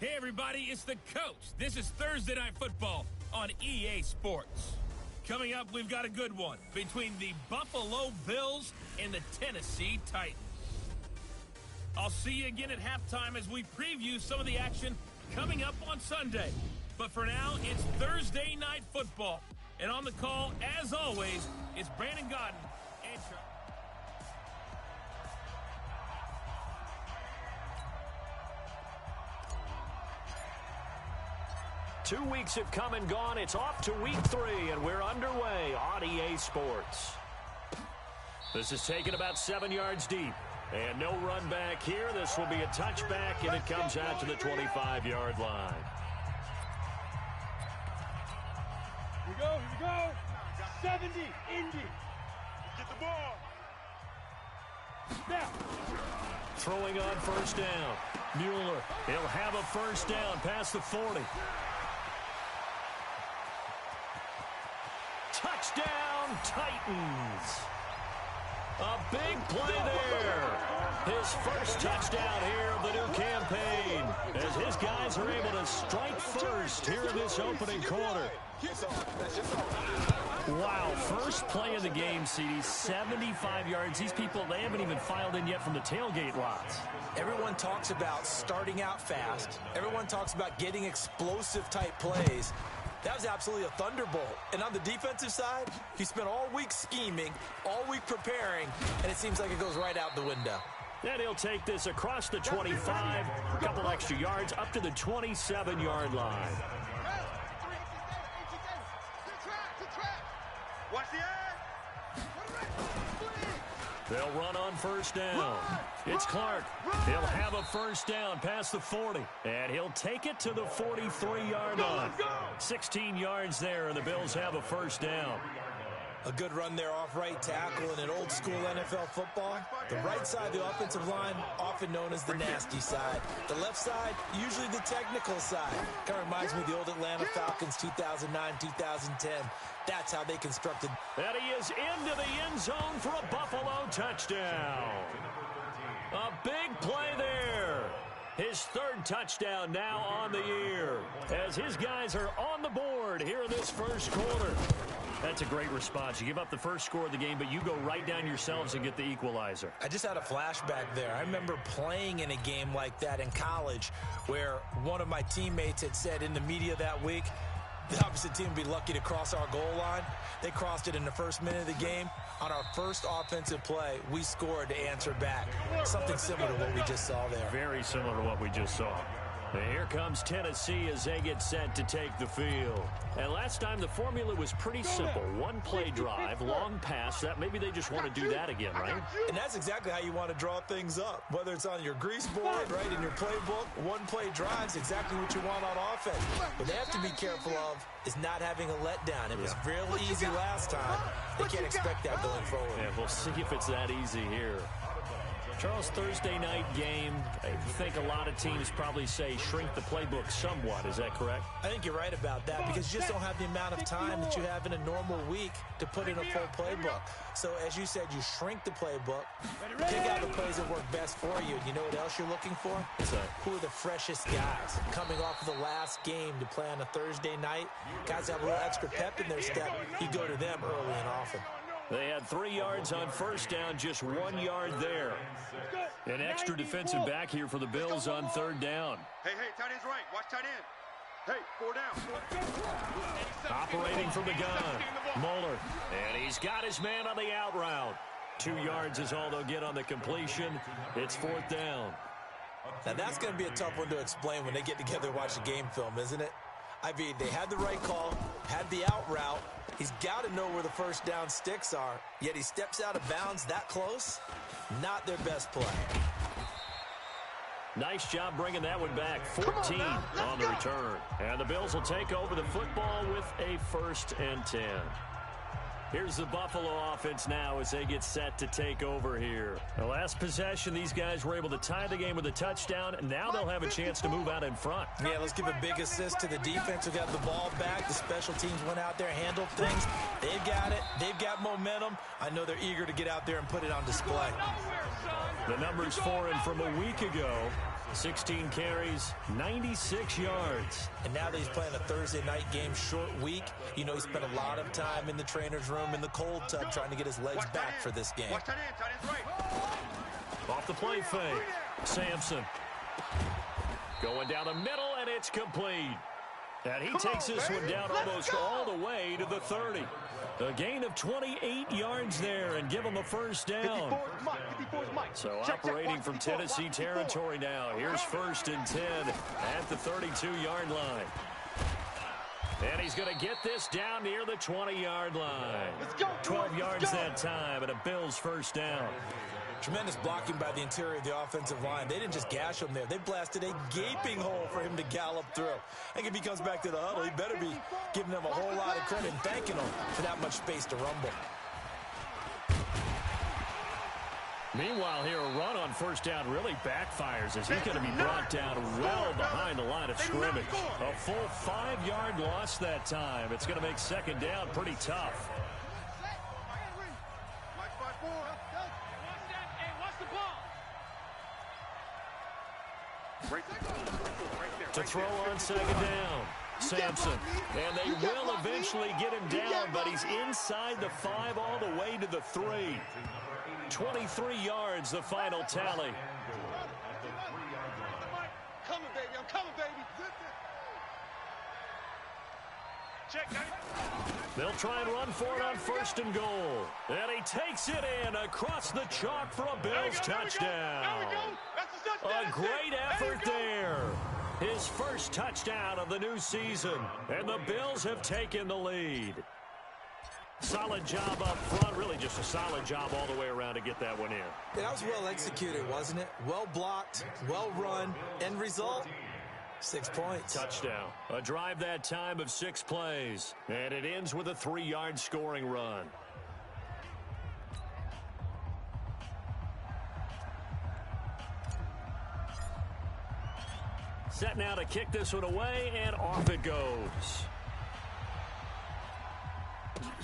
Hey everybody, it's the coach. This is Thursday Night Football on EA Sports. Coming up, we've got a good one between the Buffalo Bills and the Tennessee Titans. I'll see you again at halftime as we preview some of the action coming up on Sunday. But for now, it's Thursday Night Football. And on the call, as always, it's Brandon Godden and 2 weeks have come and gone. It's off to week 3, and we're underway on EA Sports. This is taken about 7 yards deep. And no run back here. This will be a touchback, and it comes out to the 25-yard line. Here we go. 70, Indy. Get the ball. Now. Throwing on first down. Mueller, he'll have a first down past the 40. Touchdown, Titans. A big play there. His first touchdown here of the new campaign as his guys are able to strike first here in this opening quarter. Wow, first play of the game, CD, 75 yards. These people, they haven't even filed in yet from the tailgate lots. Everyone talks about starting out fast. Everyone talks about getting explosive-type plays. That was absolutely a thunderbolt. And on the defensive side, he spent all week scheming, all week preparing, and it seems like it goes right out the window. And he'll take this across the 25, a couple extra yards, up to the 27-yard line. Watch the eye. They'll run on first down. It's Clark. He'll have a first down past the 40. And he'll take it to the 43-yard line. 16 yards there, and the Bills have a first down. A good run there off right tackle in an old-school NFL football. The right side of the offensive line, often known as the nasty side. The left side, usually the technical side. Kind of reminds me of the old Atlanta Falcons 2009-2010. That's how they constructed. And he is into the end zone for a Buffalo touchdown. A big play there. His third touchdown now on the year as his guys are on the board here in this first quarter. That's a great response. You give up the first score of the game, but you go right down yourselves and get the equalizer. I just had a flashback there. I remember playing in a game like that in college where one of my teammates had said in the media that week, the opposite team would be lucky to cross our goal line. They crossed it in the first minute of the game. On our first offensive play, we scored to answer back. Something similar to what we just saw there. Very similar to what we just saw. And here comes Tennessee as they get set to take the field. And last time the formula was pretty simple. One play drive, long pass. That maybe they just want to do that again, right? And that's exactly how you want to draw things up. Whether it's on your grease board, right, in your playbook, one play drive's exactly what you want on offense. What they have to be careful of is not having a letdown. It was real easy last time. They can't expect that going forward. Yeah, we'll see if it's that easy here. Charles, Thursday night game, I think a lot of teams probably say shrink the playbook somewhat. Is that correct? I think you're right about that because you just don't have the amount of time that you have in a normal week to put in a full playbook. So, as you said, you shrink the playbook, pick out the plays that work best for you. You know what else you're looking for? Who are the freshest guys coming off of the last game to play on a Thursday night? Guys have a little extra pep in their step. You go to them early and often. They had 3 yards on first down, just 1 yard there. An extra defensive back here for the Bills on third down. Hey, tight end's right. Watch tight end. Hey, 4 down. Operating from the gun, Mueller. And he's got his man on the out route. 2 yards is all they'll get on the completion. It's fourth down. Now, that's going to be a tough one to explain when they get together and watch the game film, isn't it? I mean, they had the right call, had the out route. He's got to know where the first down sticks are, yet he steps out of bounds that close. Not their best play. Nice job bringing that one back. 14 on the return. And the Bills will take over the football with a 1st and 10. Here's the Buffalo offense now as they get set to take over here. The last possession, these guys were able to tie the game with a touchdown, and now they'll have a chance to move out in front. Yeah, let's give a big assist to the defense who got the ball back. The special teams went out there, handled things. They've got it. They've got momentum. I know they're eager to get out there and put it on display. The numbers for him from a week ago. 16 carries, 96 yards. And now that he's playing a Thursday night game, short week, you know he spent a lot of time in the trainer's room, in the cold tub, trying to get his legs back for this game. Watch tight end's right. Off the play fake. Sampson. Going down the middle, and it's complete. And he takes this one down almost all the way to the 30. A gain of 28 yards there and give him a first down. So operating from Tennessee territory now. Here's 1st and 10 at the 32-yard line. And he's going to get this down near the 20-yard line. 12 yards that time and a Bills first down. Tremendous blocking by the interior of the offensive line. They didn't just gash him there. They blasted a gaping hole for him to gallop through. I think if he comes back to the huddle, he better be giving them a whole lot of credit and thanking them for that much space to rumble. Meanwhile, here a run on first down really backfires as he's going to be brought down well behind the line of scrimmage. A full 5-yard loss that time. It's going to make second down pretty tough. To throw on second down, Sampson. And they will eventually get him down, but he's inside the 5 all the way to the 3. 23 yards, the final tally. Coming, baby. I'm coming, baby. Check, They'll try and run for it on 1st and goal. And he takes it in across the chalk for a Bills touchdown. A great effort there. His first touchdown of the new season. And the Bills have taken the lead. Solid job up front. Really just a solid job all the way around to get that one in. That was well executed, wasn't it? Well blocked, well run. End result, 6 points. Touchdown. A drive that time of 6 plays. And it ends with a 3-yard scoring run. Set now to kick this one away, and off it goes.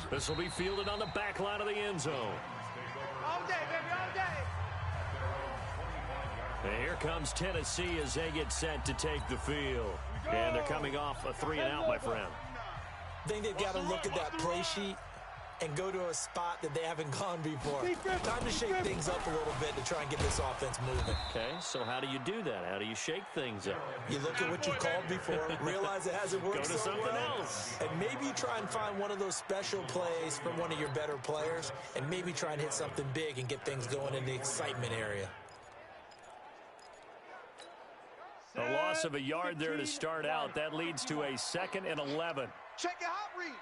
This will be fielded on the back line of the end zone. All day, baby, all day. And here comes Tennessee as they get set to take the field. And they're coming off a 3-and-out, my friend. I think they've got to look at that play sheet and go to a spot that they haven't gone before. Time to shake things up a little bit to try and get this offense moving. Okay, so how do you do that? How do you shake things up? You look at what you called before, realize it hasn't worked Go to so something well, else. and maybe you try and find one of those special plays from one of your better players, and maybe try and hit something big and get things going in the excitement area. A loss of a yard there to start out. That leads to a 2nd and 11. Check your hot read.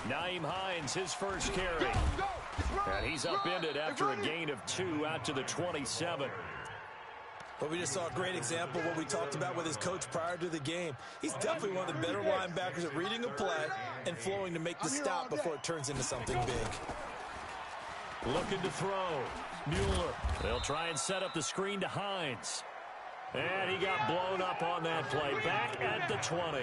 Naeem Hines, his first carry. And he's upended after a gain of 2 out to the 27. But we just saw a great example of what we talked about with his coach prior to the game. He's definitely one of the better linebackers at reading a play and flowing to make the stop before it turns into something big. Looking to throw. Mueller. They'll try and set up the screen to Hines. And he got blown up on that play. Back at the 20.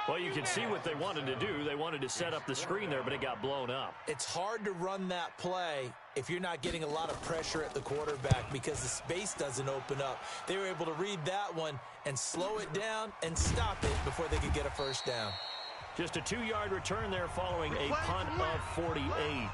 Well, you can see what they wanted to do. They wanted to set up the screen there, but it got blown up. It's hard to run that play if you're not getting a lot of pressure at the quarterback because the space doesn't open up. They were able to read that one and slow it down and stop it before they could get a first down. Just a 2-yard return there following a punt of 48.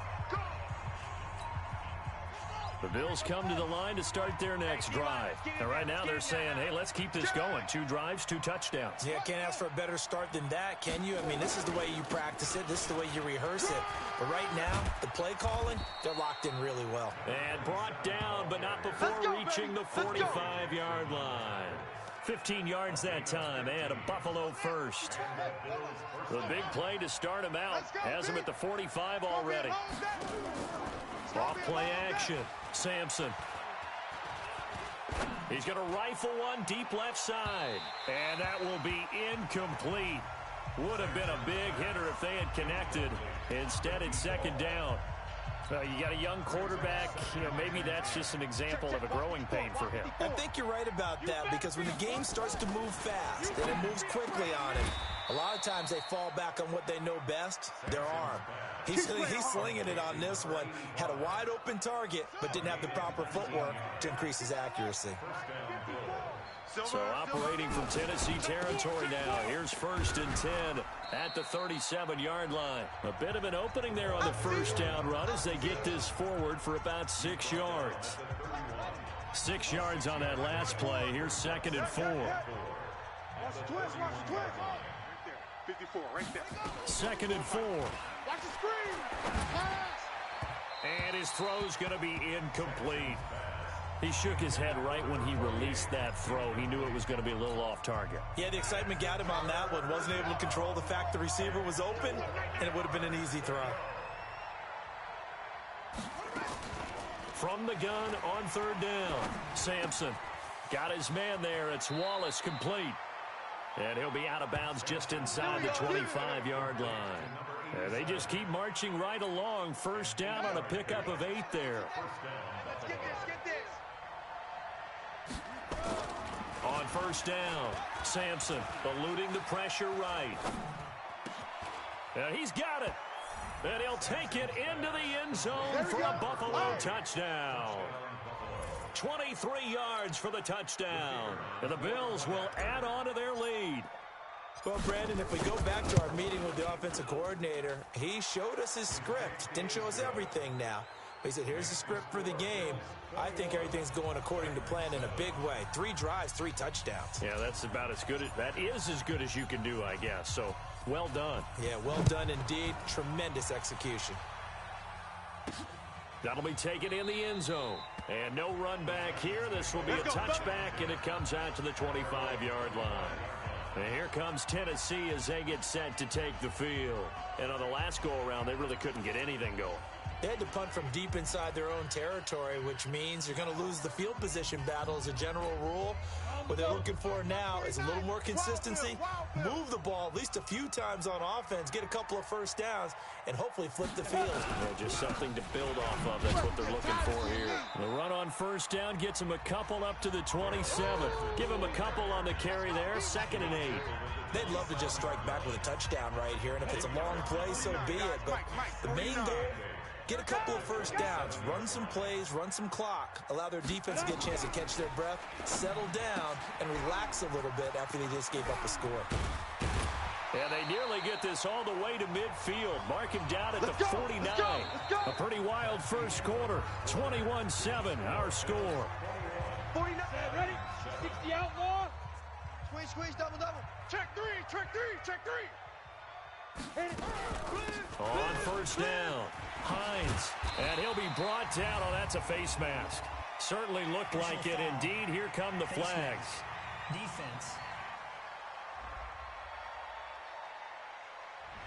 The Bills come to the line to start their next drive. And right now they're saying, hey, let's keep this going. 2 drives, 2 touchdowns. Yeah, can't ask for a better start than that, can you? I mean, this is the way you practice it. This is the way you rehearse it. But right now, the play calling, they're locked in really well. And brought down, but not before reaching the 45-yard line. 15 yards that time, and a Buffalo first. The big play to start him out. Has him at the 45 already. Off play action. Sampson. He's going to rifle one deep left side. And that will be incomplete. Would have been a big hitter if they had connected. Instead, it's second down. Well, you got a young quarterback. Maybe that's just an example of a growing pain for him. I think you're right about that, because when the game starts to move fast and it moves quickly on him, a lot of times they fall back on what they know best, their arm. He's slinging it on this one. Had a wide open target, but didn't have the proper footwork to increase his accuracy. So operating from Tennessee territory now. Here's 1st and 10 at the 37-yard line. A bit of an opening there on the first down run as they get this forward for about 6 yards. 6 yards on that last play. Here's 2nd and 4. Watch the twist, watch the twist. Right there, 54, right there. 2nd and 4. Watch the screen. Pass. And his throw's going to be incomplete. He shook his head right when he released that throw. He knew it was going to be a little off target. Yeah, the excitement got him on that one. Wasn't able to control the fact the receiver was open, and it would have been an easy throw. From the gun on 3rd down. Sampson got his man there. It's Wallace complete. And he'll be out of bounds just inside the 25-yard line. They just keep marching right along. 1st down on a pickup of 8 there. Let's get this. On 1st down, Sampson eluding the pressure right. And he's got it. And he'll take it into the end zone for a Buffalo touchdown. 23 yards for the touchdown. And the Bills will add on to their lead. Well, Brandon, if we go back to our meeting with the offensive coordinator, he showed us his script. Didn't show us everything now. He said, here's the script for the game. I think everything's going according to plan in a big way. 3 drives, 3 touchdowns. Yeah, that's about as good. That is as good as you can do, I guess. So, well done. Yeah, well done indeed. Tremendous execution. That'll be taken in the end zone. And no run back here. This will be a touchback, and it comes out to the 25-yard line. And here comes Tennessee as they get set to take the field. And on the last go-around, they really couldn't get anything going. They had to punt from deep inside their own territory, which means you're going to lose the field position battle as a general rule. What they're looking for now is a little more consistency, move the ball at least a few times on offense, get a couple of 1st downs, and hopefully flip the field. Yeah, just something to build off of. That's what they're looking for here. The run on 1st down gets them a couple up to the 27. Give them a couple on the carry there. 2nd and 8. They'd love to just strike back with a touchdown right here, and if it's a long play, so be it. But the main goal, get a couple of 1st downs, run some plays, run some clock, allow their defense to get a chance to catch their breath, settle down, and relax a little bit after they just gave up a score. And they nearly get this all the way to midfield. Mark him down at the 49. A pretty wild first quarter. 21-7, our score. 49. Ready? 60 outlaw. Squeeze, double. Check 3. On 1st down, Hines. And he'll be brought down. Oh, that's a face mask. Certainly looked like it. Indeed, here come the flags. Defense.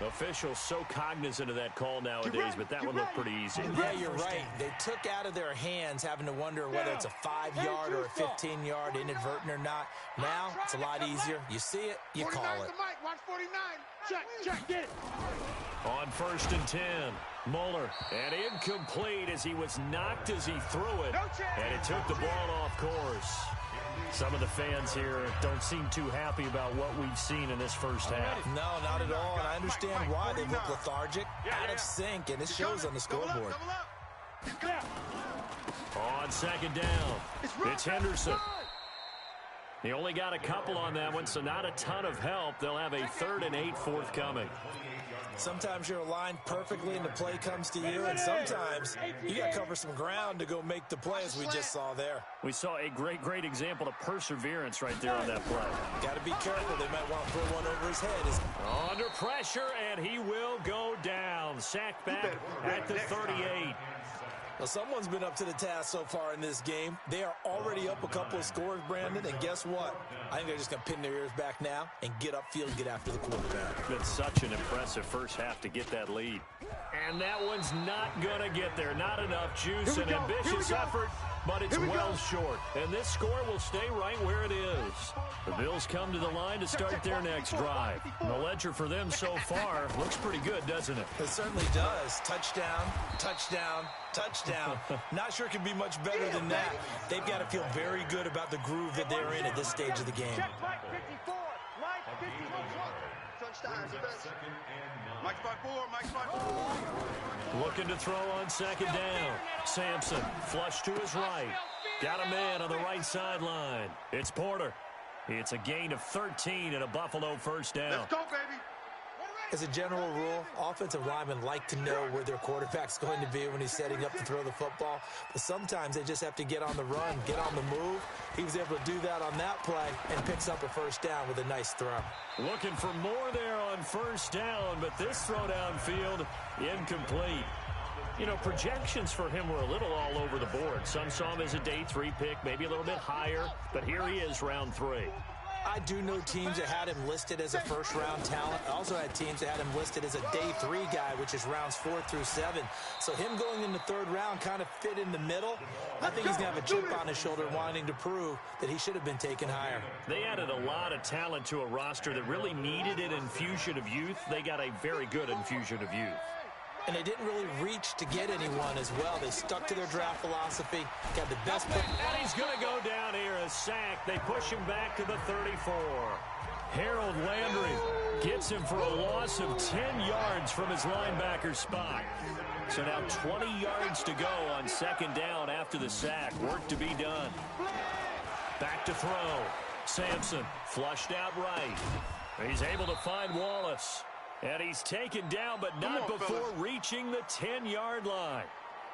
Officials so cognizant of that call nowadays, but that one looked pretty easy. Yeah, you're right. They took out of their hands having to wonder whether it's a 5-yard or a 15-yard, inadvertent or not. Now, it's a lot easier. You see it, you call it. Watch 49. Check, get it. On 1st and 10, Muller. And incomplete as he was knocked as he threw it. And it took the ball off course. Some of the fans here don't seem too happy about what we've seen in this first half. No, not at all, and I understand why. They look lethargic, out of sync, and it shows on the scoreboard. On 2nd down, it's Henderson. He only got a couple on that one, so not a ton of help. They'll have a 3rd and 8 forthcoming. Sometimes you're aligned perfectly and the play comes to you, and sometimes you got to cover some ground to go make the play, as we just saw there. We saw a great example of perseverance right there on that play. Got to be careful. They might want to throw one over his head. Under pressure, and he will go down. Sacked back at the 38. Well, someone's been up to the task so far in this game. They are already up a couple of scores, Brandon, and guess what? I think they're just going to pin their ears back now and get upfield and get after the quarterback. It's been such an impressive first half to get that lead. And that one's not going to get there. Not enough juice and ambitious effort, but it's well short. And this score will stay right where it is. The Bills come to the line to start their next drive. And the ledger for them so far looks pretty good, doesn't it? It certainly does. Touchdown, touchdown, touchdown. Not sure it can be much better than that. They've got to feel very good about the groove that they're in at this stage of the game. Mike spot 4, Mike spot 4. Looking to throw on second down. Sampson, flush to his right. Got a man on the right sideline. It's Porter. It's a gain of 13 and a Buffalo first down. Let's go, baby. As a general rule, offensive linemen like to know where their quarterback's going to be when he's setting up to throw the football. But sometimes they just have to get on the run, get on the move. He was able to do that on that play and picks up a first down with a nice throw. Looking for more there on first down, but this throw downfield incomplete. You know, projections for him were a little all over the board. Some saw him as a day 3 pick, maybe a little bit higher, but here he is, round 3. I do know teams that had him listed as a first-round talent. I also had teams that had him listed as a day 3 guy, which is rounds 4 through 7. So him going in the 3rd round kind of fit in the middle. I think he's going to have a chip on his shoulder wanting to prove that he should have been taken higher. They added a lot of talent to a roster that really needed an infusion of youth. They got a very good infusion of youth. And they didn't really reach to get anyone as well. They stuck to their draft philosophy, got the best pick. And he's going to go down here, a sack. They push him back to the 34. Harold Landry gets him for a loss of 10 yards from his linebacker spot. So now 20 yards to go on second down after the sack. Work to be done. Back to throw. Sampson flushed out right. He's able to find Wallace. And he's taken down, but not before reaching the 10-yard line.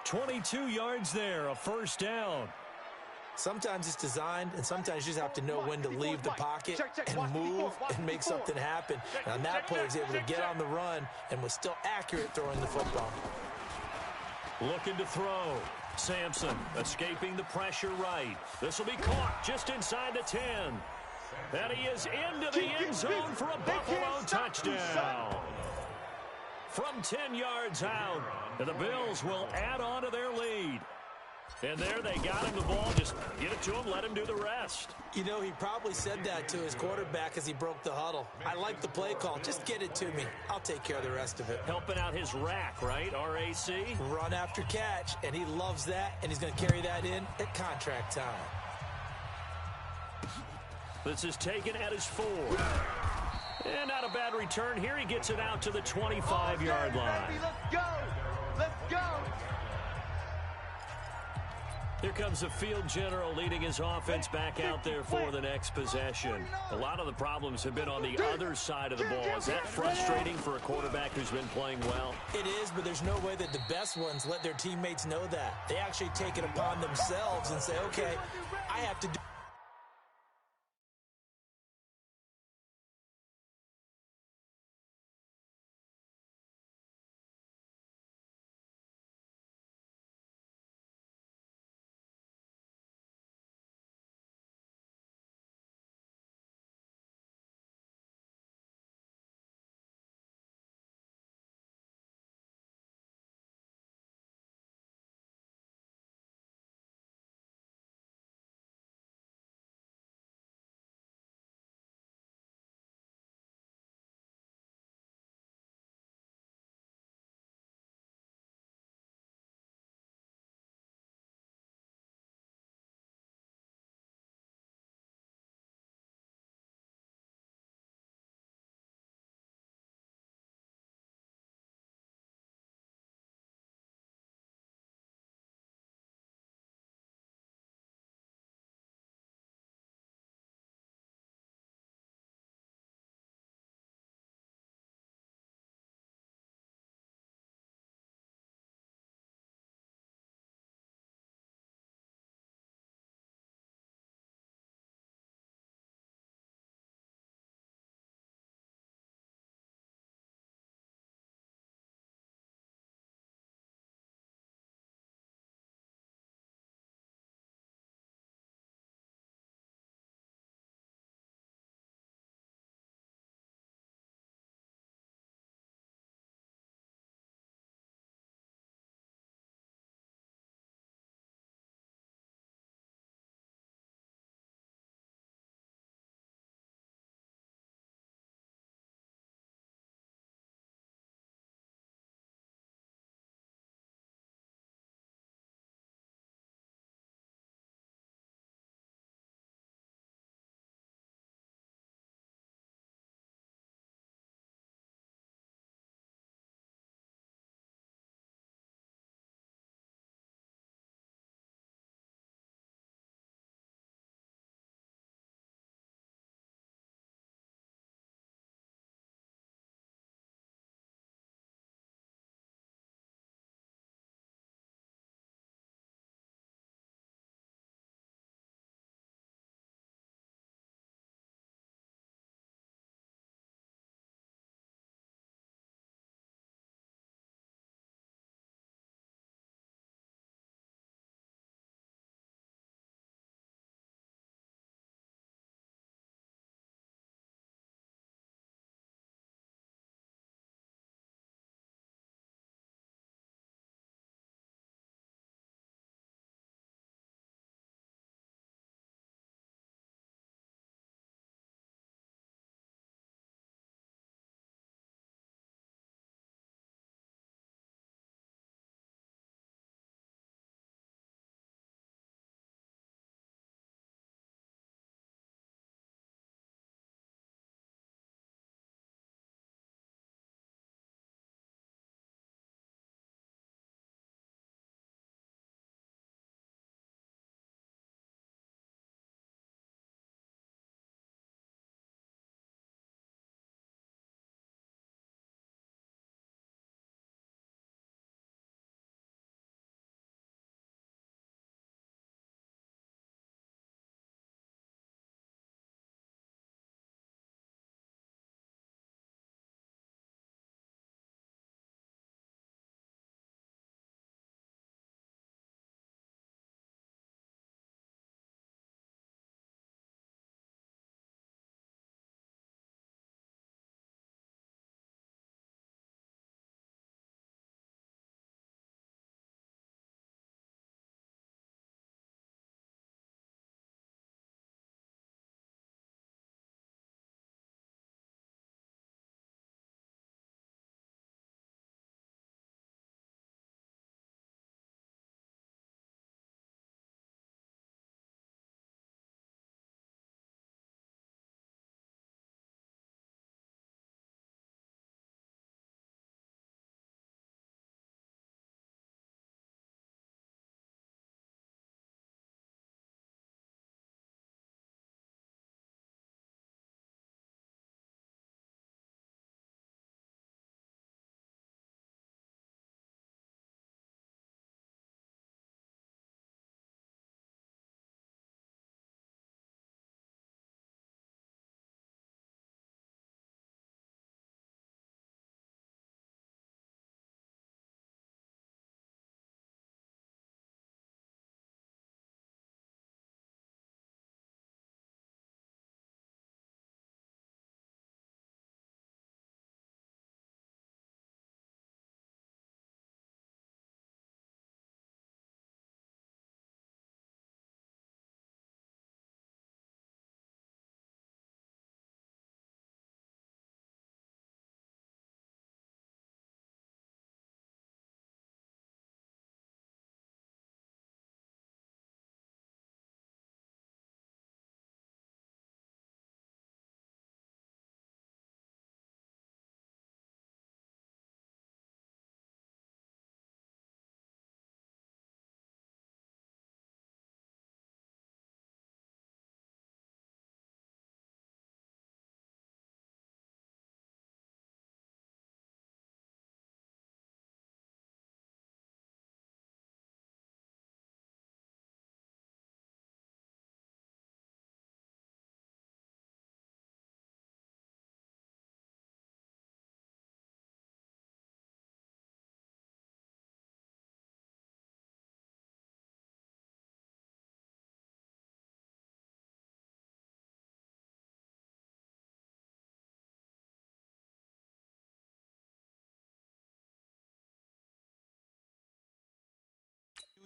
22 yards there, a first down. Sometimes it's designed, and sometimes you just have to know when to leave the pocket and move and make something happen. And on that play, he was able to get on the run and was still accurate throwing the football. Looking to throw. Sampson escaping the pressure right. This will be caught just inside the 10. And he is into the end zone for a Buffalo touchdown. From 10 yards out, and the Bills will add on to their lead. And there they got him the ball. Just get it to him, let him do the rest. You know, he probably said that to his quarterback as he broke the huddle. I like the play call. Just get it to me. I'll take care of the rest of it. Helping out his rack, right? RAC? Run after catch, and he loves that, and he's going to carry that in at contract time. This is taken at his 4. And not a bad return. Here he gets it out to the 25-yard line. Let's go. Let's go. Here comes the field general leading his offense back out there for the next possession. A lot of the problems have been on the other side of the ball. Is that frustrating for a quarterback who's been playing well? It is, but there's no way that the best ones let their teammates know that. They actually take it upon themselves and say, okay, I have to do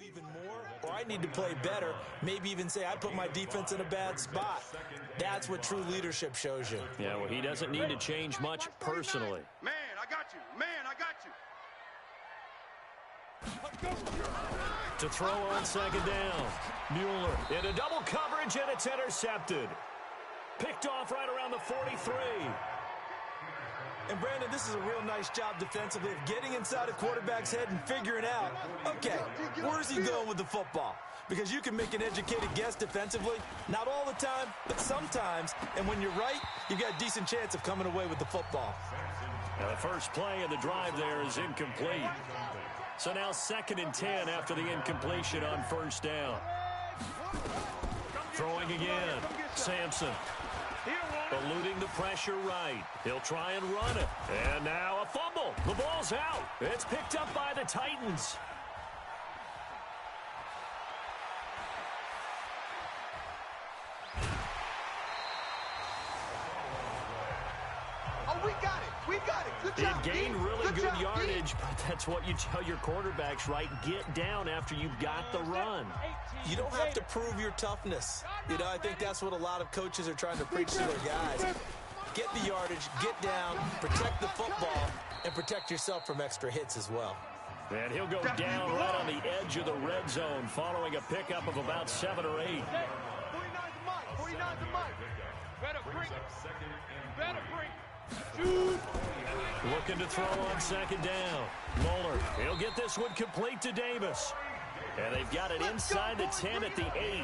even more, or I need to play better, maybe even say I put my defense in a bad spot. That's what true leadership shows you. Yeah, well, he doesn't need to change much personally. Man, I got you. Man, I got you. To throw on second down. Mueller into double coverage, and it's intercepted. Picked off right around the 43. And, Brandon, this is a real nice job defensively of getting inside a quarterback's head and figuring out, okay, where's he going with the football? Because you can make an educated guess defensively, not all the time, but sometimes. And when you're right, you've got a decent chance of coming away with the football. Now the first play of the drive there is incomplete. So now 2nd and 10 after the incompletion on first down. Throwing again. Sampson. Eluding the pressure right. He'll try and run it. And now a fumble. The ball's out. It's picked up by the Titans. Oh, we got it. We got it. Good job, It gained really good job, yardage, but that's what you tell your quarterbacks, right? Get down after you've got the run. You don't have to prove your toughness. You know, I think that's what a lot of coaches are trying to preach to their guys. Get the yardage, get down, protect the football, and protect yourself from extra hits as well. And he'll go down right on the edge of the red zone following a pickup of about 7 or 8. 49's Mike. 49's Mike. Better bring it. Better bring it. Shoot. Looking to throw on second down. Mueller, he'll get this one complete to Davis. And they've got it inside the 10 at the 8.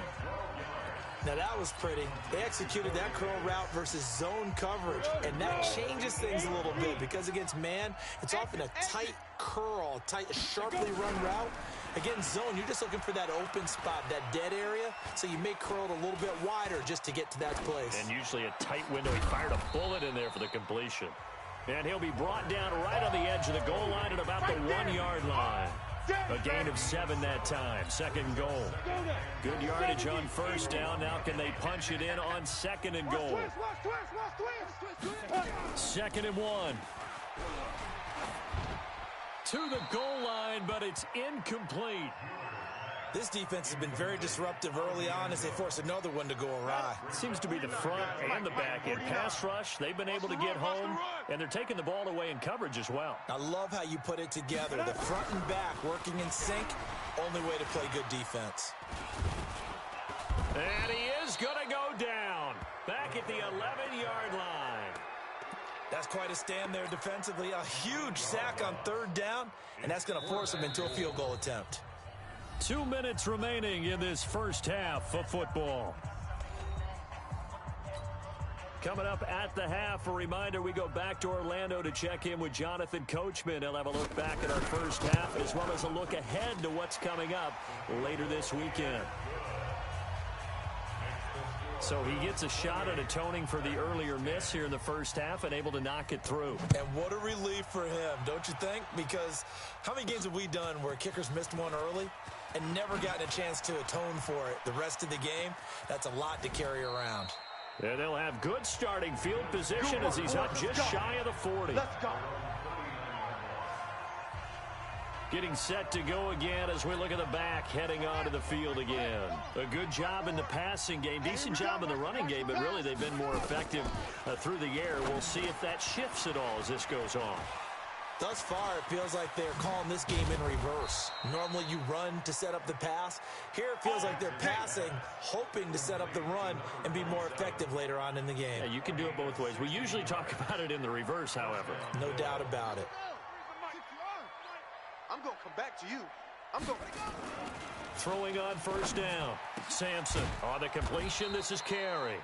Now that was pretty. They executed that curl route versus zone coverage, and that changes things a little bit because against man, it's often a tight curl, tight, sharply run route. Against zone, you're just looking for that open spot, that dead area, so you may curl it a little bit wider just to get to that place. And usually a tight window. He fired a bullet in there for the completion. And he'll be brought down right on the edge of the goal line at about the 1-yard line. A gain of 7 that time. 2nd goal. Good yardage on first down. Now can they punch it in on 2nd and goal? 2nd and 1. To the goal line, but it's incomplete. This defense has been very disruptive early on as they force another one to go awry. It seems to be the front and the back end. Pass rush, they've been able to get home, and they're taking the ball away in coverage as well. I love how you put it together. The front and back working in sync, only way to play good defense. And he is going to go down. Back at the 11-yard line. That's quite a stand there defensively. A huge sack on 3rd down, and that's going to force them into a field goal attempt. 2 minutes remaining in this first half of football. Coming up at the half, a reminder, we go back to Orlando to check in with Jonathan Coachman. He'll have a look back at our first half as well as a look ahead to what's coming up later this weekend. So he gets a shot at atoning for the earlier miss here in the first half and able to knock it through. And what a relief for him, don't you think? Because how many games have we done where kickers missed one early and never gotten a chance to atone for it the rest of the game? That's a lot to carry around. And they'll have good starting field position as he's up just shy of the 40. Let's go. Getting set to go again as we look at the back, heading onto the field again. A good job in the passing game, decent job in the running game, but really they've been more effective through the air. We'll see if that shifts at all as this goes on. Thus far, it feels like they're calling this game in reverse. Normally you run to set up the pass. Here it feels like they're passing, hoping to set up the run and be more effective later on in the game. Yeah, you can do it both ways. We usually talk about it in the reverse, however. No doubt about it. I'm going to come back to you. I'm going to... Throwing on first down. Sampson on the completion. This is Carey.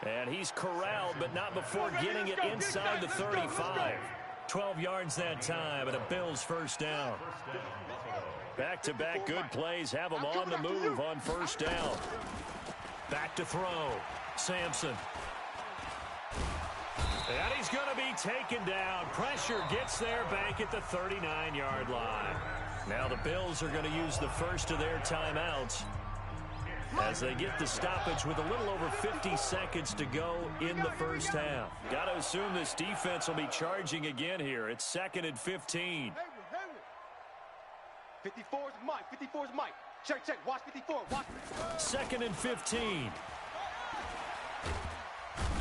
And he's corralled, but not before getting it inside the 35. 12 yards that time, and a Bills first down. Back-to-back good plays have them on the move on first down. Back to throw. Sampson. And he's going to be taken down. Pressure gets there back at the 39-yard line. Now the Bills are going to use the first of their timeouts as they get the stoppage with a little over 50 seconds to go in the first half. Got to assume this defense will be charging again here. It's 2nd and 15. 54's Mike. 54's Mike. Check. Watch 54. Watch. 2nd and 15.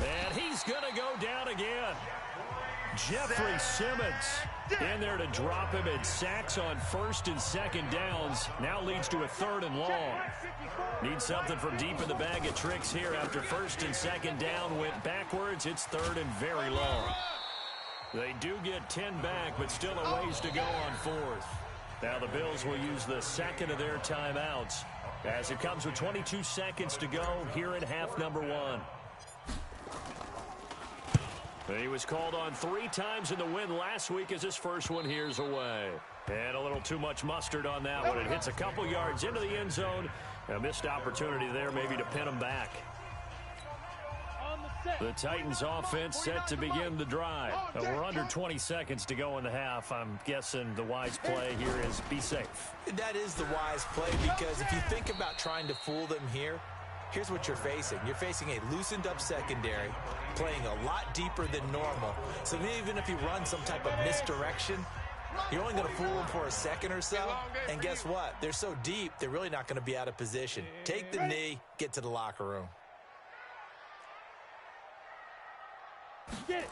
And he's going to go down again. Jeffrey Simmons in there to drop him, and sacks on 1st and 2nd downs. Now leads to a 3rd and long. Need something from deep in the bag of tricks here after 1st and 2nd down went backwards. It's 3rd and very long. They do get 10 back, but still a ways to go on 4th. Now the Bills will use the 2nd of their timeouts as it comes with 22 seconds to go here in half number 1. He was called on 3 times in the win last week as his first one here's away. And a little too much mustard on that one. It hits a couple yards into the end zone. A missed opportunity there maybe to pin him back. The Titans offense set to begin the drive. We're under 20 seconds to go in the half. I'm guessing the wise play here is be safe. That is the wise play, because if you think about trying to fool them here, here's what you're facing. You're facing a loosened up secondary, playing a lot deeper than normal. So even if you run some type of misdirection, you're only going to fool them for a second or so. And guess what? They're so deep, they're really not going to be out of position. Take the knee, get to the locker room. Get it.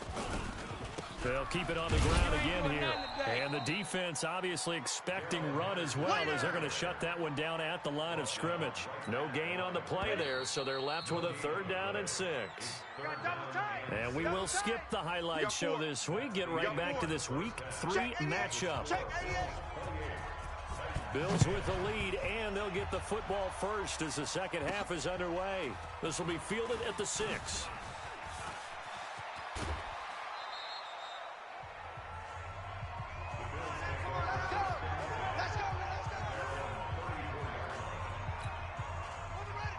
They'll keep it on the ground again here. And the defense obviously expecting run as well, as they're going to shut that one down at the line of scrimmage. No gain on the play there, so they're left with a 3rd down and 6. And we will skip the highlight show this week. Get right back to this week 3 matchup. Bills with the lead, and they'll get the football first as the second half is underway. This will be fielded at the 6.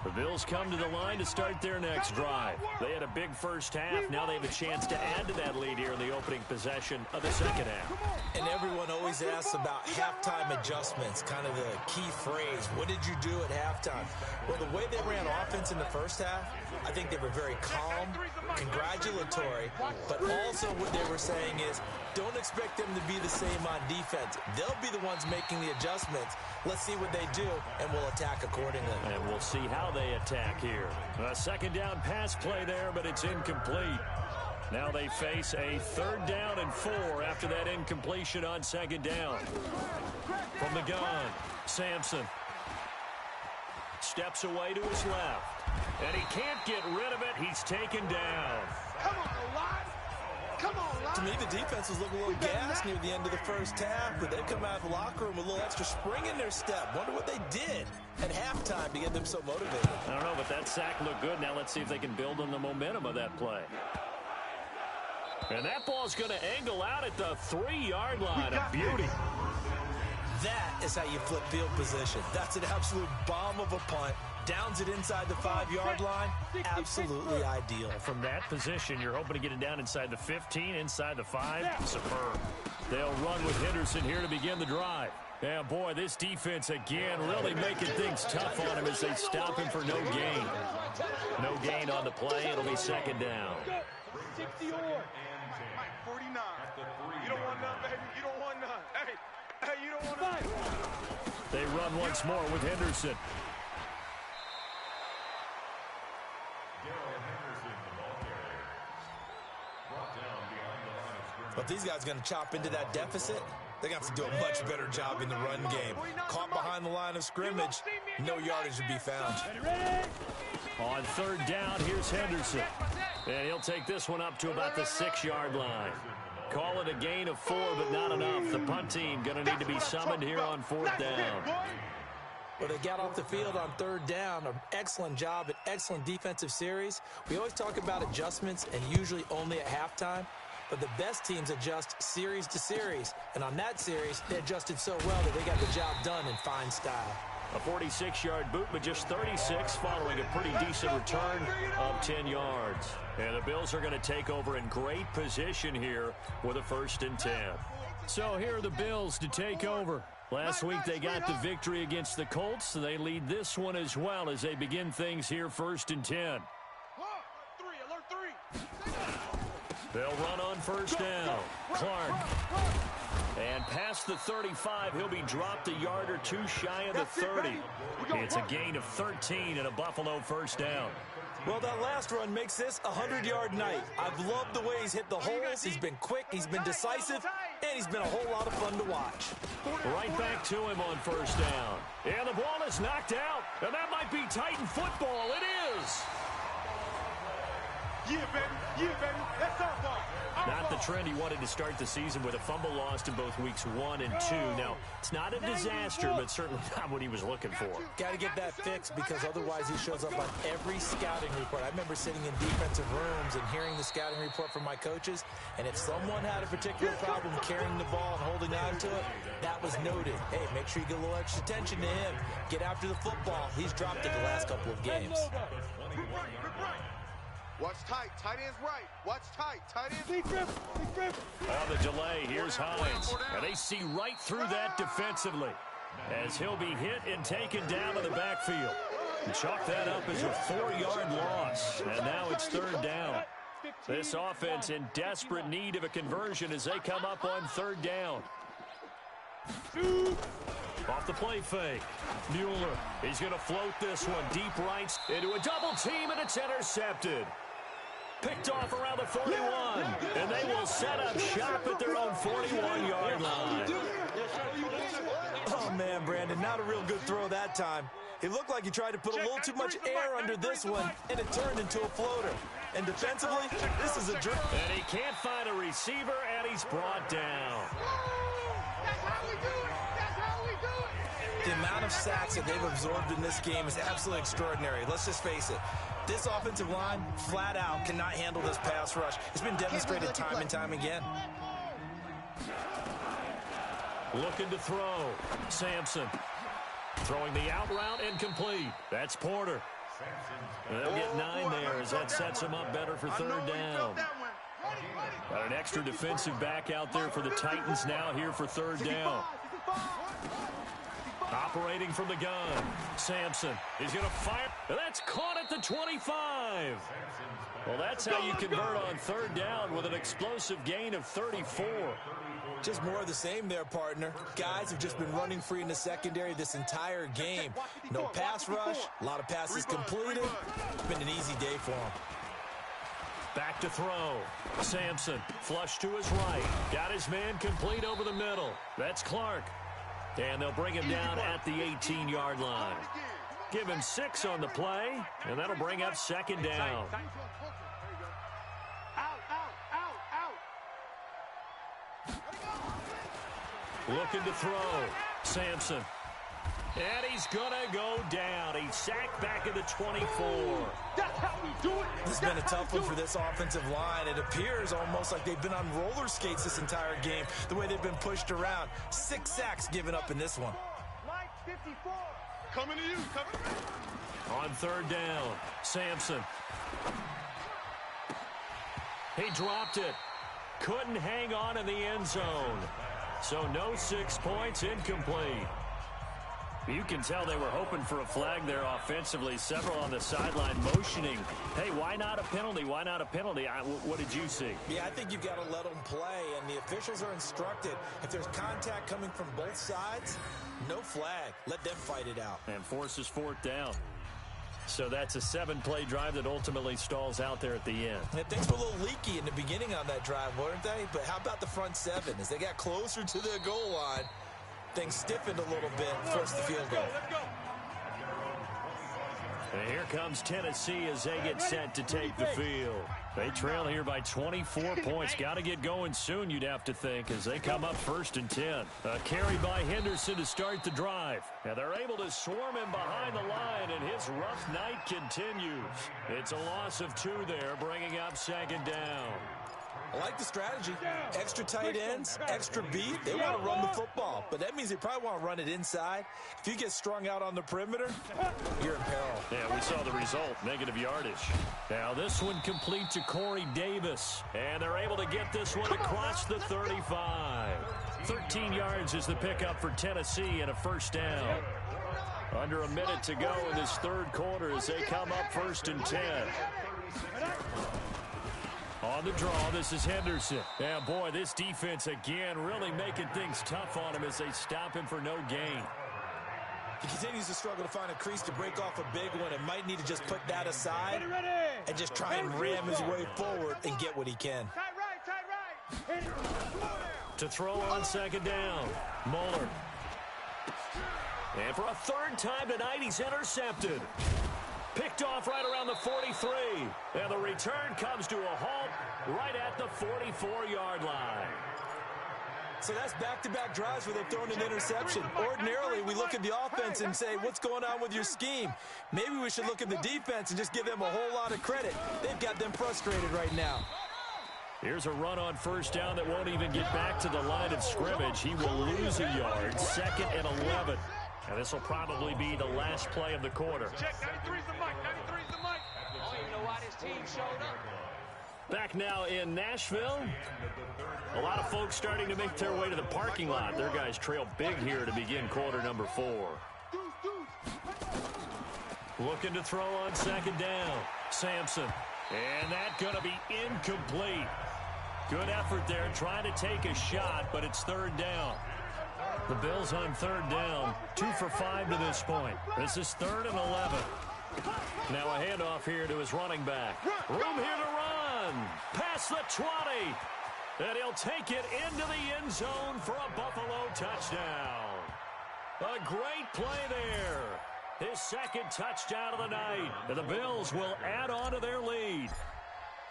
The Bills come to the line to start their next drive. They had a big first half. Now they have a chance to add to that lead here in the opening possession of the second half. And everyone always asks about halftime adjustments, kind of the key phrase. What did you do at halftime? Well, the way they ran offense in the first half, I think they were very calm, congratulatory, but also what they were saying is don't expect them to be the same on defense. They'll be the ones making the adjustments. Let's see what they do, and we'll attack accordingly. And we'll see how they attack here. A 2nd down pass play there, but it's incomplete. Now they face a 3rd down and 4 after that incompletion on 2nd down. From the gun, Sampson steps away to his left. And he can't get rid of it. He's taken down. Come on, Lod. Come on, Lod. To me, the defense was looking a little gassed near the end of the first half, but they've come out of the locker room with a little extra spring in their step. Wonder what they did at halftime to get them so motivated. I don't know, but that sack looked good. Now let's see if they can build on the momentum of that play. And that ball's going to angle out at the 3-yard line. A beauty. That is how you flip field position. That's an absolute bomb of a punt. Downs it inside the 5-yard line. Absolutely ideal. From that position, you're hoping to get it down inside the 15, inside the 5. Superb. They'll run with Henderson here to begin the drive. Yeah, boy, this defense again really making things tough on him as they stop him for no gain. No gain on the play. It'll be 2nd down. 60 or 49. You don't want none, baby. You don't want none. Hey, you don't want none. They run once more with Henderson. But these guys are going to chop into that deficit. They're going to have to do a much better job in the run game. Caught behind the line of scrimmage, no yardage to be found. On 3rd down, here's Henderson. And he'll take this one up to about the 6-yard line. Call it a gain of 4, but not enough. The punt team going to need to be summoned here on 4th down. Well, they got off the field on 3rd down. An excellent job, an excellent defensive series. We always talk about adjustments, and usually only at halftime. But the best teams adjust series to series. And on that series, they adjusted so well that they got the job done in fine style. A 46-yard boot, but just 36 following a pretty decent return of 10 yards. And the Bills are going to take over in great position here with a 1st and 10. So here are the Bills to take over. Last week they got the victory against the Colts, so they lead this one as well as they begin things here 1st and 10. Alert 3. They'll run on 1st down. Clark And past the 35, he'll be dropped a yard or two shy of the 30. It's a gain of 13 and a Buffalo first down. Well, that last run makes this a 100-yard night. I've loved the way he's hit the holes. He's been quick, he's been decisive, and he's been a whole lot of fun to watch. Right back to him on first down. And the ball is knocked out. And that might be Titan football. It is. Yeah, baby. Yeah, baby. That's our ball. Not the trend he wanted to start the season with a fumble lost in both weeks 1 and 2. Now, it's not a disaster, but certainly not what he was looking for. Got to get that fixed because otherwise he shows up on every scouting report. I remember sitting in defensive rooms and hearing the scouting report from my coaches, and if someone had a particular problem carrying the ball and holding on to it, that was noted. Hey, make sure you get a little extra attention to him. Get after the football. He's dropped it the last couple of games. Watch tight. Tight end's right. Watch tight. Tight end's On the delay, here's Hines. And they see right through that defensively as he'll be hit and taken down in the backfield. And chalk that up as a 4-yard loss. And now it's third down. This offense in desperate need of a conversion as they come up on third down. Off the play fake. Mueller, he's going to float this one deep right into a double team, and it's intercepted. Picked off around the 41, and they will set up shop at their own 41-yard line. Oh, man, Brandon, not a real good throw that time. It looked like he tried to put a little too much air under this one, and it turned into a floater. And defensively, this is a drill. And he can't find a receiver, and he's brought down. That's how we do it. That's how we do it. The amount of sacks that they've absorbed in this game is absolutely extraordinary. Let's just face it. This offensive line, flat out, cannot handle this pass rush. It's been demonstrated time and time again. Looking to throw. Sampson. Throwing the out route incomplete. That's Porter. They'll get 9 there as that sets him up better for third down. Got an extra defensive back out there for the Titans now here for third down. Operating from the gun. Sampson is going to fire. And that's caught at the 25. Well, that's how you convert on third down with an explosive gain of 34. Just more of the same there, partner. Guys have just been running free in the secondary this entire game. No pass rush, a lot of passes completed. It's been an easy day for them. Back to throw. Sampson, flush to his right. Got his man complete over the middle. That's Clark. And they'll bring him down at the 18-yard line. Give him 6 on the play, and that'll bring up second down. Looking to throw. Sampson. And he's going to go down. He's sacked back at the 24. That's how we do it. This has been a tough one for this offensive line. It appears almost like they've been on roller skates this entire game, the way they've been pushed around. 6 sacks given up in this one. Mike 54. Coming to you. Coming. On third down, Sampson. He dropped it. Couldn't hang on in the end zone. So no 6 points, incomplete. You can tell they were hoping for a flag there offensively. Several on the sideline motioning. Hey, why not a penalty? Why not a penalty? What did you see? Yeah, I think you've got to let them play, and the officials are instructed. If there's contact coming from both sides, no flag. Let them fight it out. And forces fourth down. So that's a 7-play drive that ultimately stalls out there at the end. And things were a little leaky in the beginning on that drive, weren't they? But how about the front 7? As they got closer to the goal line, things stiffened a little bit, forced the field goal. And here comes Tennessee as they get set to take the field. They trail here by 24 points. Got to get going soon, you'd have to think, as they come up 1st and 10. A carry by Henderson to start the drive. And they're able to swarm him behind the line, and his rough night continues. It's a loss of 2 there, bringing up second down. I like the strategy. Extra tight ends, extra beat. They want to run the football, but that means they probably want to run it inside. If you get strung out on the perimeter, you're in peril. Yeah, we saw the result, negative yardage. Now this one complete to Corey Davis, and they're able to get this one across the 35. 13 yards is the pickup for Tennessee and a first down. Under a minute to go in this third quarter as they come up 1st and 10. On On the draw, this is Henderson. Yeah, boy, this defense again really making things tough on him as they stop him for no gain. He continues to struggle to find a crease to break off a big one and might need to just put that aside and just try and ram his way forward and get what he can. Tight right. To throw on second down, Muller. And for a third time tonight, he's intercepted. Picked off right around the 43. And the return comes to a halt right at the 44-yard line. So that's back-to-back drives where they've thrown an interception. Ordinarily, we look at the offense and say, what's going on with your scheme? Maybe we should look at the defense and just give them a whole lot of credit. They've got them frustrated right now. Here's a run on first down that won't even get back to the line of scrimmage. He will lose a yard, 2nd and 11. And this will probably be the last play of the quarter. Check, 93's the mic, 93's the mic. I don't even know why this team showed up. Back now in Nashville. A lot of folks starting to make their way to the parking lot. Their guys trail big here to begin quarter number 4. Looking to throw on second down. Sampson. And that's going to be incomplete. Good effort there trying to take a shot, but it's third down. The Bills on third down, 2 for 5 to this point. This is 3rd and 11. Now a handoff here to his running back. Room here to run. Past the 20. And he'll take it into the end zone for a Buffalo touchdown. A great play there. His 2nd touchdown of the night. And the Bills will add on to their lead.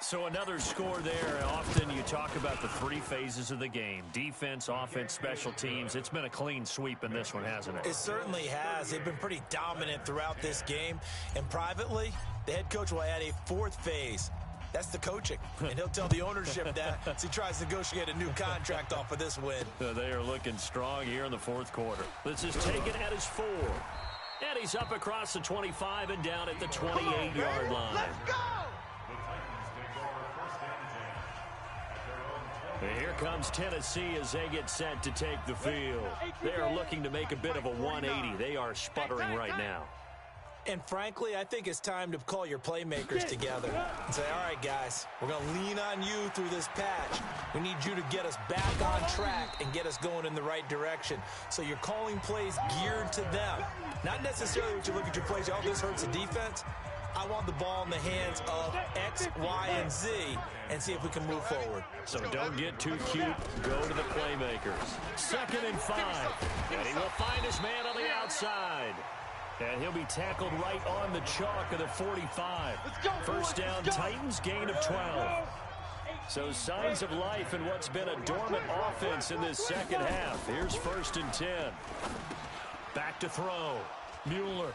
So another score there. Often you talk about the 3 phases of the game. Defense, offense, special teams. It's been a clean sweep in this one, hasn't it? It certainly has. They've been pretty dominant throughout this game. And privately, the head coach will add a 4th phase. That's the coaching. And he'll tell the ownership that as he tries to negotiate a new contract off of this win. They are looking strong here in the 4th quarter. This is taken at his 4. And he's up across the 25 and down at the 28-yard line. Let's go! And here comes Tennessee as they get set to take the field. They are looking to make a bit of a 180. They are sputtering right now. And frankly, I think it's time to call your playmakers together and say, all right, guys, we're going to lean on you through this patch. We need you to get us back on track and get us going in the right direction. So you're calling plays geared to them. Not necessarily what you look at your plays, oh, this hurts the defense. I want the ball in the hands of X, Y, and Z and see if we can move forward. So don't get too cute. Go to the playmakers. 2nd and 5. And he will find his man on the outside. And he'll be tackled right on the chalk of the 45. First down, Titans, gain of 12. So signs of life in what's been a dormant offense in this second half. Here's 1st and 10. Back to throw. Mueller.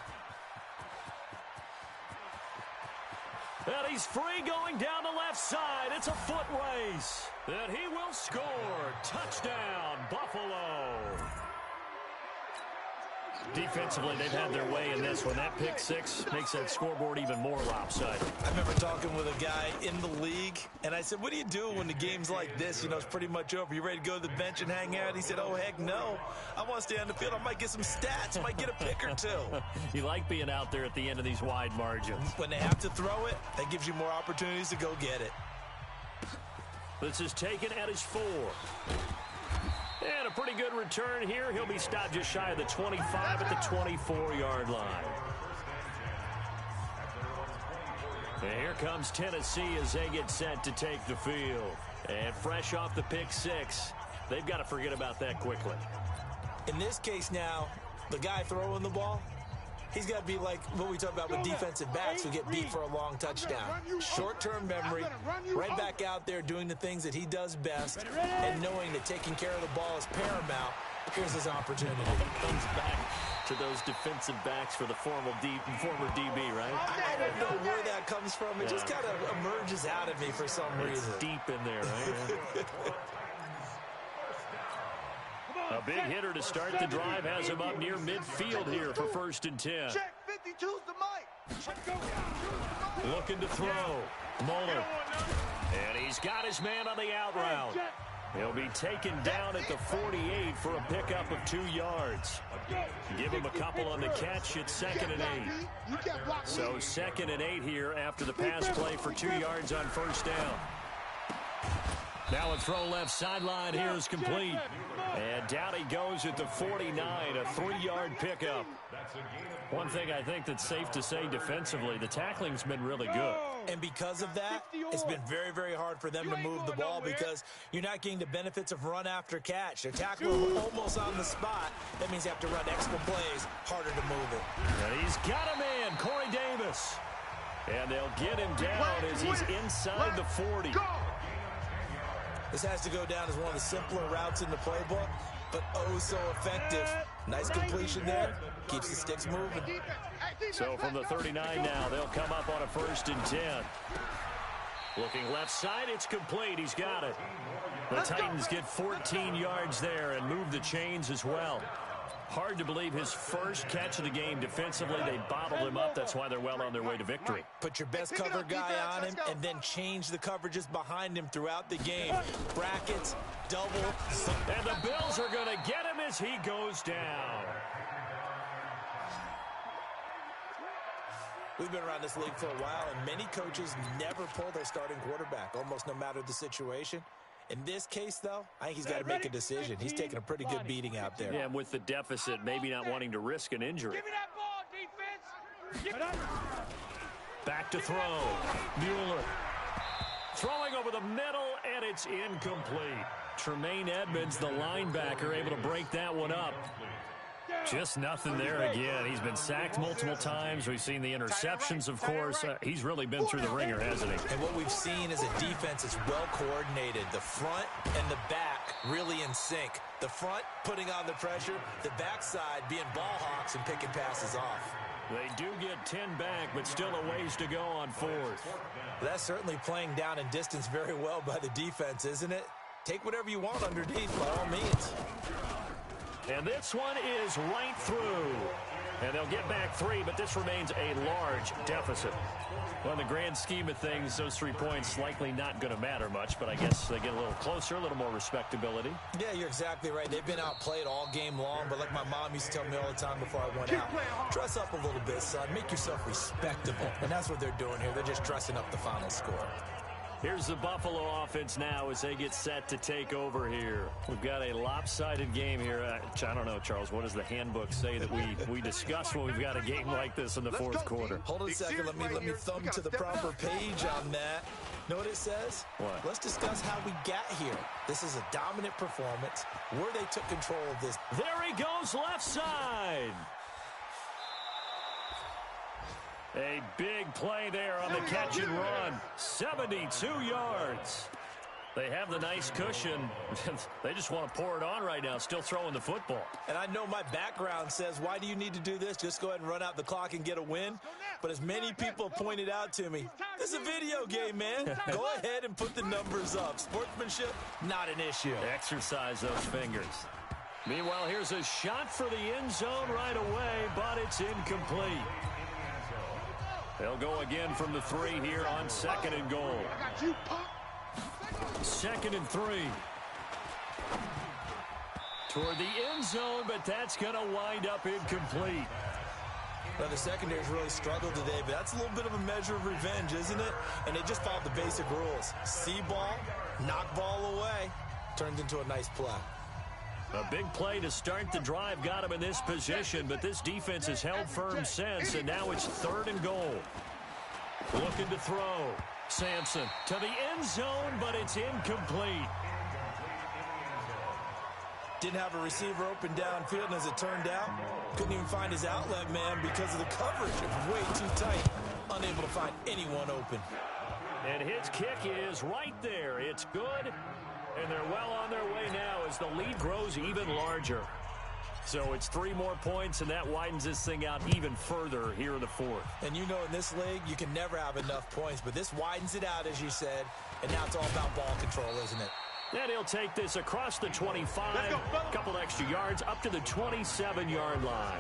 And he's free going down the left side. It's a foot race. And he will score. Touchdown, Buffalo. Defensively, they've had their way in this one. That pick 6 makes that scoreboard even more lopsided. I remember talking with a guy in the league, and I said, what do you do when the game's like this? You know, it's pretty much over. You ready to go to the bench and hang out? He said, oh, heck no. I want to stay on the field. I might get some stats. I might get a pick or 2. You like being out there at the end of these wide margins. When they have to throw it, that gives you more opportunities to go get it. This is taken at his 4. And a pretty good return here. He'll be stopped just shy of the 25 at the 24-yard line. And here comes Tennessee as they get set to take the field. And fresh off the pick 6, they've got to forget about that quickly. In this case now, the guy throwing the ball, he's got to be like what we talk about with defensive backs who get beat for a long touchdown. Short-term memory, right back out there doing the things that he does best, and knowing that taking care of the ball is paramount. Here's his opportunity. Comes back to those defensive backs for the former DB, right? I don't know where that comes from. It just kind of emerges out of me for some reason. It's deep in there, right? A big hitter to start the drive has him up near midfield here for 1st and 10. Check, 52's the mic. Looking to throw. Muller. And he's got his man on the out route. He'll be taken down at the 48 for a pickup of 2 yards. Give him a couple on the catch. It's 2nd and 8. So 2nd and 8 here after the pass play for 2 yards on first down. Now a throw left sideline here is complete. And down he goes at the 49, a 3-yard pickup. One thing I think that's safe to say defensively, the tackling's been really good. And because of that, it's been very, very hard for them to move the ball because you're not getting the benefits of run after catch. They're tackling almost on the spot. That means you have to run extra plays, harder to move it. And he's got a man, Corey Davis. And they'll get him down as he's inside the 40. This has to go down as one of the simpler routes in the playbook, but oh so effective. Nice completion there. Keeps the sticks moving. So from the 39 now, they'll come up on a 1st and 10. Looking left side, it's complete. He's got it. The Titans get 14 yards there and move the chains as well. Hard to believe his first catch of the game defensively. They bottled him up. That's why they're well on their way to victory. Put your best cover guy on him and then change the coverages behind him throughout the game. Brackets, double. And the Bills are going to get him as he goes down. We've been around this league for a while, and many coaches never pull their starting quarterback, almost no matter the situation. In this case, though, I think he's got to make a decision. He's taking a pretty good beating out there. Yeah, and with the deficit, maybe not wanting to risk an injury. Give me that ball, defense. Back to throw. Mueller. Throwing over the middle, and it's incomplete. Tremaine Edmonds, the linebacker, able to break that one up. Just nothing there again. He's been sacked multiple times. We've seen the interceptions, of course. He's really been through the ringer, hasn't he? And what we've seen is a defense that's well coordinated. The front and the back really in sync. The front putting on the pressure, the backside being ball hawks and picking passes off. They do get 10 back, but still a ways to go on 4th. That's certainly playing down in distance very well by the defense, isn't it? Take whatever you want underneath, by all means. And this one is right through. And they'll get back 3, but this remains a large deficit. Well, in the grand scheme of things, those 3 points likely not going to matter much, but I guess they get a little closer, a little more respectability. Yeah, you're exactly right. They've been outplayed all game long, but like my mom used to tell me all the time before I went out, dress up a little bit, son. Make yourself respectable. And that's what they're doing here. They're just dressing up the final score. Here's the Buffalo offense now as they get set to take over here. We've got a lopsided game here. I don't know, Charles, what does the handbook say that we discuss when we've got a game like this in the 4th quarter? Hold on a second. Let me thumb to the proper page on that. Know what it says? What? Let's discuss how we got here. This is a dominant performance where they took control of this. There he goes left side. A big play there on the catch and run. 72 yards. They have the nice cushion. They just want to pour it on right now, still throwing the football. And I know my background says, why do you need to do this? Just go ahead and run out the clock and get a win. But as many people pointed out to me, this is a video game, man. Go ahead and put the numbers up. Sportsmanship, not an issue. Exercise those fingers. Meanwhile, here's a shot for the end zone right away, but it's incomplete. They'll go again from the 3 here on 2nd and goal. 2nd and 3. Toward the end zone, but that's going to wind up incomplete. Well, the secondary's really struggled today, but that's a little bit of a measure of revenge, isn't it? And they just followed the basic rules. See ball, knock ball away. Turns into a nice play. A big play to start the drive got him in this position, but this defense has held firm since, and now it's 3rd and goal. Looking to throw. Sampson to the end zone, but it's incomplete. Didn't have a receiver open downfield, and as it turned out, couldn't even find his outlet man because of the coverage. It was way too tight. Unable to find anyone open. And his kick is right there. It's good. And they're well on their way now as the lead grows even larger. So it's 3 more points, and that widens this thing out even further here in the 4th. And you know in this league, you can never have enough points, but this widens it out, as you said, and now it's all about ball control, isn't it? And he'll take this across the 25, a couple extra yards, up to the 27-yard line.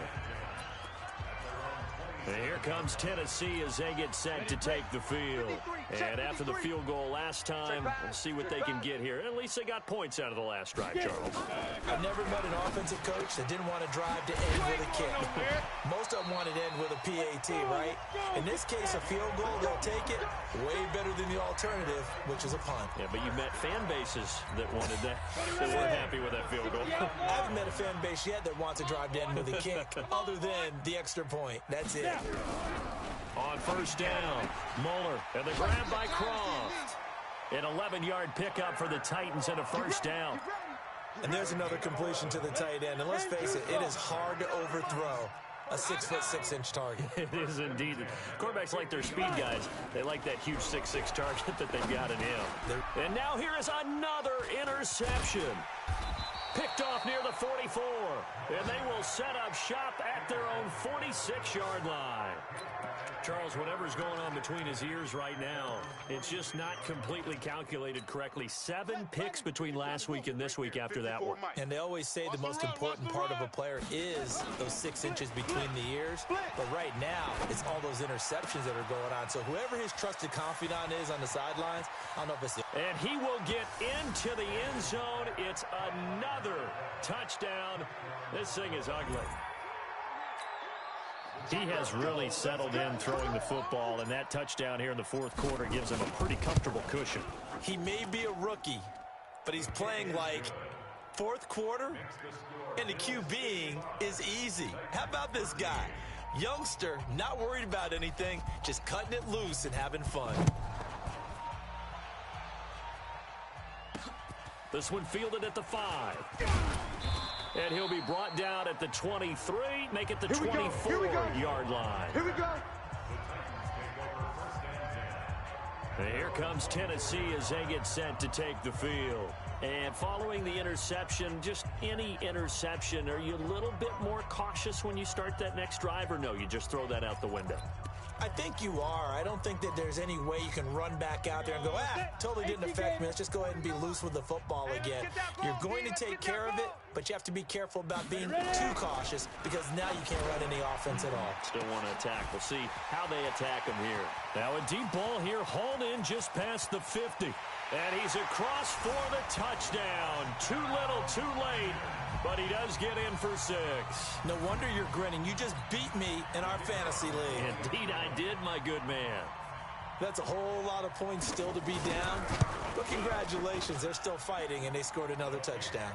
And here comes Tennessee as they get set to take the field. And after the field goal last time, we'll see what they can get here. At least they got points out of the last drive, Charles. I've never met an offensive coach that didn't want to drive to end with a kick. Most of them wanted to end with a PAT, right? In this case, a field goal, they'll take it way better than the alternative, which is a punt. Yeah, but you met fan bases that wanted that. They weren't happy with that field goal. I haven't met a fan base yet that wants to drive to end with a kick, other than the extra point. That's it. On first down, Muller, and the grab by Croft. An 11-yard pickup for the Titans and a first down. And there's another completion to the tight end. And let's face it, it is hard to overthrow a 6'6" target. It is indeed. Quarterbacks like their speed guys. They like that huge 6'6" target that they've got in him. And now here is another interception. Picked off near the 44. And they will set up shop at their own 46-yard line. Charles, whatever's going on between his ears right now, it's just not completely calculated correctly. 7 picks between last week and this week after that one. And they always say the most important part of a player is those 6 inches between the ears. But right now, it's all those interceptions that are going on. So whoever his trusted confidant is on the sidelines, I don't know if it's... And he will get into the end zone. It's another touchdown. This thing is ugly. He has really settled in throwing the football, and that touchdown here in the fourth quarter gives him a pretty comfortable cushion. He may be a rookie, but he's playing like fourth quarter, and the QBing is easy. How about this guy? Youngster, not worried about anything, just cutting it loose and having fun. This one fielded at the 5. And he'll be brought down at the 23, make it the 24-yard line. Here we go. And here comes Tennessee as they get set to take the field. And following the interception, just any interception, are you a little bit more cautious when you start that next drive, or no, you just throw that out the window? I think you are. I don't think that there's any way you can run back out there and go, totally didn't affect me. Let's just go ahead and be loose with the football again. You're going to take care of it, but you have to be careful about being too cautious because now you can't run any offense at all. Still want to attack. We'll see how they attack him here. Now a deep ball here, hauled in just past the 50. And he's across for the touchdown. Too little, too late. But he does get in for 6. No wonder you're grinning. You just beat me in our fantasy league. Indeed I did, my good man. That's a whole lot of points still to be down. But congratulations, they're still fighting, and they scored another touchdown.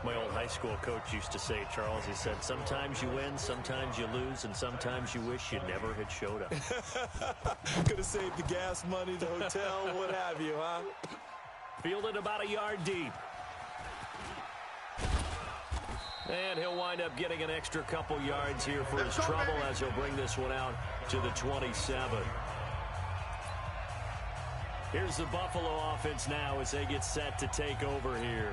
My old high school coach used to say, Charles, he said, sometimes you win, sometimes you lose, and sometimes you wish you never had showed up. Could have saved the gas money, the hotel, what have you, huh? Fielded about a yard deep. And he'll wind up getting an extra couple yards here for his trouble as he'll bring this one out to the 27. Here's the Buffalo offense now as they get set to take over here.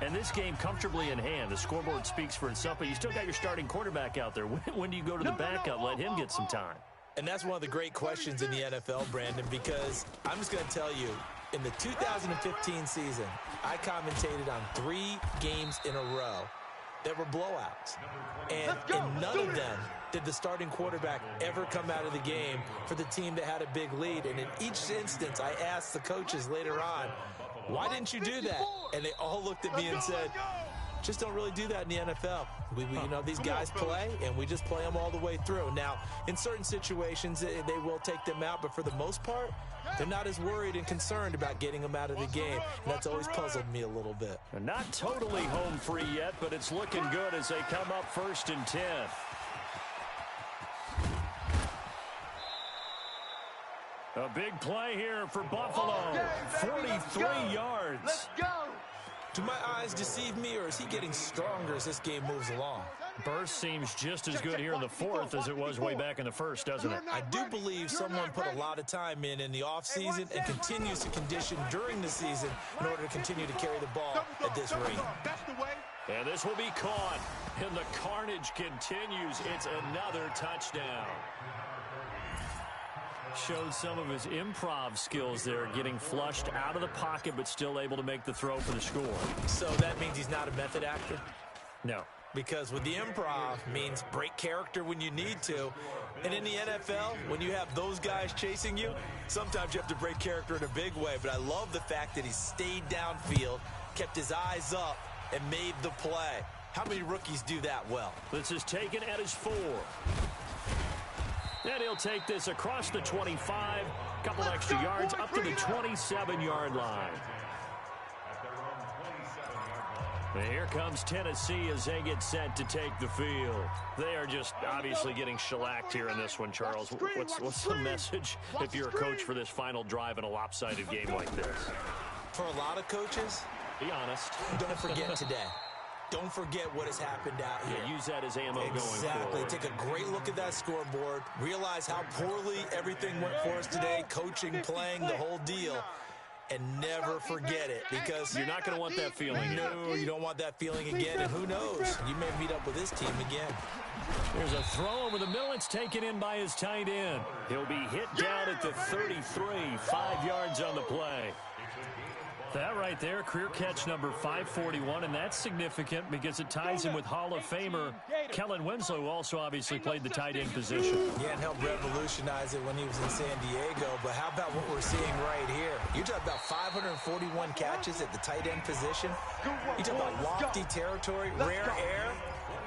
And this game comfortably in hand. The scoreboard speaks for itself, but you still got your starting quarterback out there. When do you go to the backup? Let him get some time. And that's one of the great questions in the NFL, Brandon, because I'm just going to tell you, in the 2015 season, I commentated on 3 games in a row that were blowouts. And in none of them did the starting quarterback ever come out of the game for the team that had a big lead. And in each instance, I asked the coaches later on, why didn't you do that? And they all looked at me and said, just don't really do that in the NFL. You know, these guys play, and we just play them all the way through. Now, in certain situations, they will take them out, but for the most part, they're not as worried and concerned about getting them out of the game. And that's always puzzled me a little bit. Not totally home free yet, but it's looking good as they come up 1st and 10. A big play here for Buffalo. 43 yards. Let's go. Do my eyes deceive me, or is he getting stronger as this game moves along? Burst seems just as good here in the 4th as it was way back in the 1st, doesn't it? I do believe someone put a lot of time in the offseason and continues to condition during the season in order to continue to carry the ball at this rate. And this will be caught, and the carnage continues. It's another touchdown. Showed some of his improv skills there, getting flushed out of the pocket but still able to make the throw for the score. So that means he's not a method actor? No. because with the improv means break character when you need to. And in the NFL, when you have those guys chasing you, sometimes you have to break character in a big way. But I love the fact that he stayed downfield, kept his eyes up, and made the play. How many rookies do that well? This is taken at his 4. And he'll take this across the 25, couple extra yards up to the 27-yard line. And here comes Tennessee as they get set to take the field. They are just obviously getting shellacked here in this one, Charles. What's the message if you're a coach for this final drive in a lopsided game like this? For a lot of coaches, be honest. Don't forget today. Don't forget what has happened out here. Yeah, use that as ammo going forward. Exactly. Take a great look at that scoreboard. Realize how poorly everything went for us today. Coaching, playing, the whole deal. And never forget it, because you're not going to want that feeling. No, you don't want that feeling again. And who knows? You may meet up with this team again. There's a throw over the middle. It's taken in by his tight end. He'll be hit down at the 33, 5 yards on the play. That right there, career catch number 541, and that's significant because it ties him with Hall of Famer Kellen Winslow, who also obviously played the tight end position. Yeah, and helped revolutionize it when he was in San Diego. But how about what we're seeing right here? You're talking about 541 catches at the tight end position. You talk about lofty territory, rare air.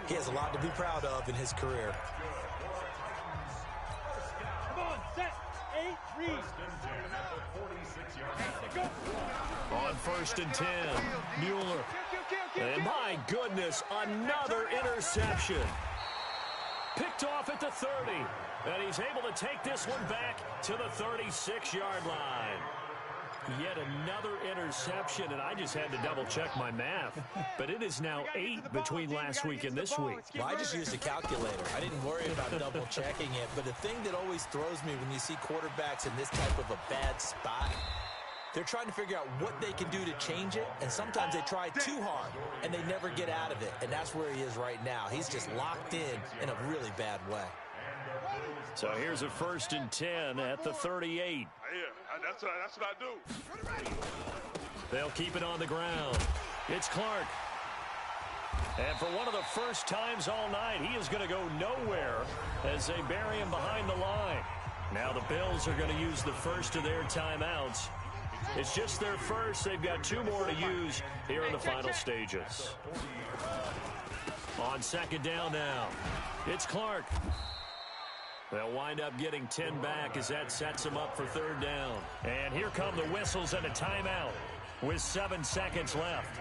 He has a lot to be proud of in his career. Come on, set, 8, read. On 1st and 10, Mueller. And my goodness, another interception. Picked off at the 30. And he's able to take this one back to the 36-yard line. Yet another interception, and I just had to double-check my math. But it is now 8 between last week and this week. Well, I just used a calculator. I didn't worry about double-checking it. But the thing that always throws me when you see quarterbacks in this type of a bad spot, they're trying to figure out what they can do to change it, and sometimes they try too hard, and they never get out of it. And that's where he is right now. He's just locked in a really bad way. So here's a 1st and 10 at the 38. Yeah, that's what I do. They'll keep it on the ground. It's Clark. And for one of the first times all night, he is going to go nowhere as they bury him behind the line. Now the Bills are going to use the first of their timeouts. It's just their first. They've got 2 more to use here in the final stages. On 2nd down now, it's Clark. They'll wind up getting 10 back as that sets them up for 3rd down. And here come the whistles and a timeout with 7 seconds left.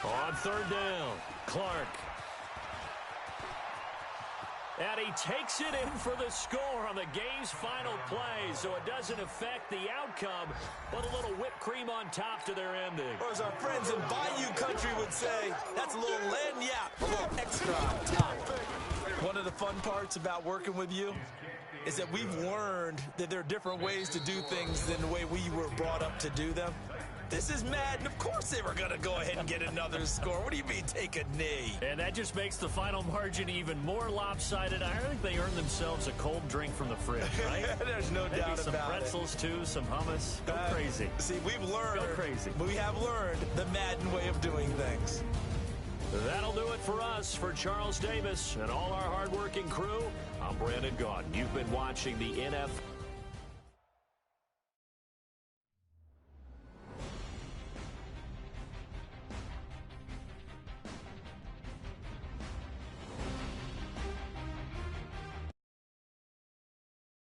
On 3rd down, Clark. And he takes it in for the score on the game's final play, so it doesn't affect the outcome, but a little whipped cream on top to their ending. Or as our friends in Bayou Country would say, that's a little lagniappe, a little extra on top. One of the fun parts about working with you is that we've learned that there are different ways to do things than the way we were brought up to do them. This is Madden. Of course they were going to go ahead and get another score. What do you mean take a knee? And that just makes the final margin even more lopsided. I think they earned themselves a cold drink from the fridge, right? There's no doubt about it. Some pretzels, too, some hummus. Go crazy. See, we've learned. Go crazy. We have learned the Madden way of doing things. That'll do it for us. For Charles Davis and all our hardworking crew, I'm Brandon Gaudin. You've been watching the NFL.